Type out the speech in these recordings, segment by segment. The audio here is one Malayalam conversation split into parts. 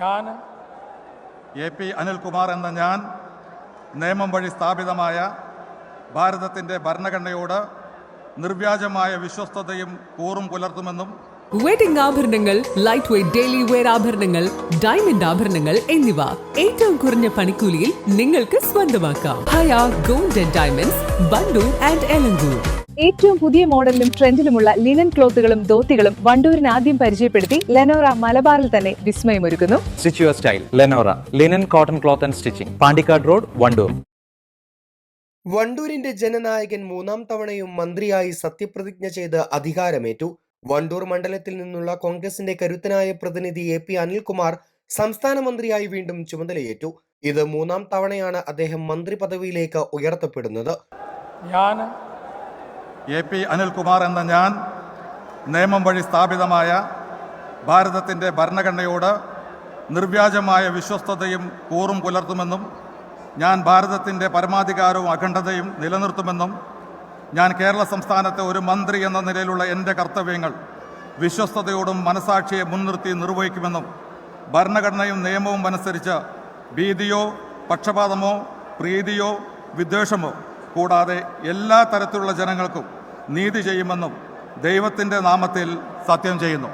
ഞാൻ എ.പി. അനിൽകുമാർ എന്ന ഞാൻ നിയമം വഴി സ്ഥാപിതമായ ഭാരതത്തിൻ്റെ ഭരണഘടനയോട് നിർവ്യാജമായ വിശ്വസ്തതയും കൂറും പുലർത്തുമെന്നും വെഡിംഗ് ആഭരണങ്ങൾ, ലൈറ്റ് വെയ്റ്റ് ഡെയിലി വെയർ ആഭരണങ്ങൾ, ഡയമണ്ട് ആഭരണങ്ങൾ എന്നിവ ഏറ്റവും കുറഞ്ഞ പണിക്കൂലിയിൽ നിങ്ങൾക്ക് സ്വന്തമാക്കാം. Haya gold and diamonds, Wandoor and Elankur. ഏറ്റവും പുതിയ മോഡലിലും ട്രെൻഡിലുമുള്ള ലിനൻ ക്ലോത്തുകളും ധോത്തികളും വണ്ടൂരിന് ആദ്യം പരിചയപ്പെടുത്തി ലെനോറ മലബാറിൽ തന്നെ വിസ്മയമൊരുക്കുന്നു. Stitch your style. Lenora. Linen, cotton cloth and stitching. Pandikad Road, Vandoor. വണ്ടൂരിന്റെ Jananayakan മൂന്നാം തവണയും മന്ത്രിയായി സത്യപ്രതിജ്ഞ ചെയ്ത് അധികാരമേറ്റു. വണ്ടൂർ മണ്ഡലത്തിൽ നിന്നുള്ള കോൺഗ്രസിന്റെ കരുത്തനായ പ്രതിനിധി എ.പി. അനിൽകുമാർ സംസ്ഥാന മന്ത്രിയായി വീണ്ടും ചുമതലയേറ്റു. ഇത് മൂന്നാം തവണയാണ് അദ്ദേഹം മന്ത്രി പദവിയിലേക്ക് ഉയർത്തപ്പെടുന്നത്. ഞാൻ എ.പി. അനിൽകുമാർ എന്ന ഞാൻ നിയമം വഴി സ്ഥാപിതമായ ഭാരതത്തിൻ്റെ ഭരണഘടനയോട് നിർവ്യാജമായ വിശ്വസ്തതയും കൂറും പുലർത്തുമെന്നും ഞാൻ ഭാരതത്തിൻ്റെ പരമാധികാരവും അഖണ്ഡതയും നിലനിർത്തുമെന്നും ഞാൻ കേരള സംസ്ഥാനത്തെ ഒരു മന്ത്രി എന്ന നിലയിലുള്ള എൻ്റെ കർത്തവ്യങ്ങൾ വിശ്വസ്തയോടും മനസാക്ഷിയെ മുൻനിർത്തി നിർവഹിക്കുമെന്നും ഭരണഘടനയും നിയമവും അനുസരിച്ച് ഭീതിയോ പക്ഷപാതമോ പ്രീതിയോ വിദ്വേഷമോ കൂടാതെ എല്ലാ തരത്തിലുള്ള ജനങ്ങൾക്കും നീതി ചെയ്യുമെന്നും ദൈവത്തിൻ്റെ നാമത്തിൽ സത്യം ചെയ്യുന്നു.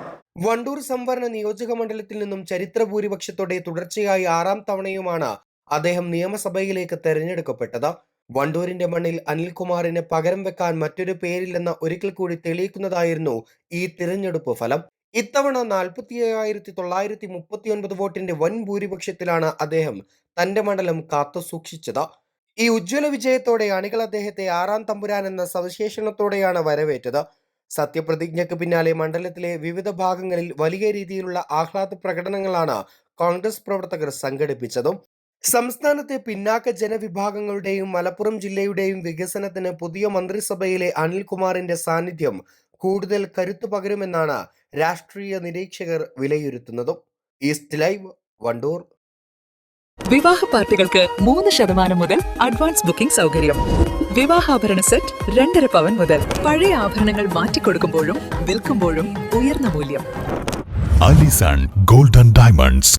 വണ്ടൂർ സംവരണ നിയോജക മണ്ഡലത്തിൽ നിന്നും ചരിത്ര ഭൂരിപക്ഷത്തോടെ തുടർച്ചയായി 6ാം തവണയുമാണ് അദ്ദേഹം നിയമസഭയിലേക്ക് തെരഞ്ഞെടുക്കപ്പെട്ടത്. വണ്ടൂരിന്റെ മണ്ണിൽ അനിൽകുമാറിന് പകരം വെക്കാൻ മറ്റൊരു പേരില്ലെന്ന് ഒരിക്കൽ കൂടി തെളിയിക്കുന്നതായിരുന്നു ഈ തിരഞ്ഞെടുപ്പ് ഫലം. ഇത്തവണ 47,939 വോട്ടിന്റെ വൻ ഭൂരിപക്ഷത്തിലാണ് അദ്ദേഹം തന്റെ മണ്ഡലം കാത്തുസൂക്ഷിച്ചത്. ഈ ഉജ്ജ്വല വിജയത്തോടെ അണികൾ അദ്ദേഹത്തെ 6ാം തമ്പുരാൻ എന്ന സവിശേഷണത്തോടെയാണ് വരവേറ്റത്. സത്യപ്രതിജ്ഞയ്ക്ക് പിന്നാലെ മണ്ഡലത്തിലെ വിവിധ ഭാഗങ്ങളിൽ വലിയ രീതിയിലുള്ള ആഹ്ലാദ പ്രകടനങ്ങളാണ് കോൺഗ്രസ് പ്രവർത്തകർ സംഘടിപ്പിച്ചതും. സംസ്ഥാനത്തെ പിന്നാക്ക ജനവിഭാഗങ്ങളുടെയും മലപ്പുറം ജില്ലയുടെയും വികസനത്തിന് പുതിയ മന്ത്രിസഭയിലെ അനിൽകുമാറിന്റെ സാന്നിധ്യം കൂടുതൽ കരുത്തു പകരുമെന്നാണ് രാഷ്ട്രീയ നിരീക്ഷകർ വിലയിരുത്തുന്നതും. East live, Wandoor. വിവാഹ പാർട്ടികൾക്ക് 3% മുതൽ അഡ്വാൻസ് ബുക്കിംഗ് സൗകര്യം. വിവാഹാഭരണ സെറ്റ് 2.5 പവൻ മുതൽ. പഴയ ആഭരണങ്ങൾ മാറ്റിക്കൊടുക്കുമ്പോഴും വിൽക്കുമ്പോഴും ഉയർന്ന മൂല്യം. Allison gold and diamonds,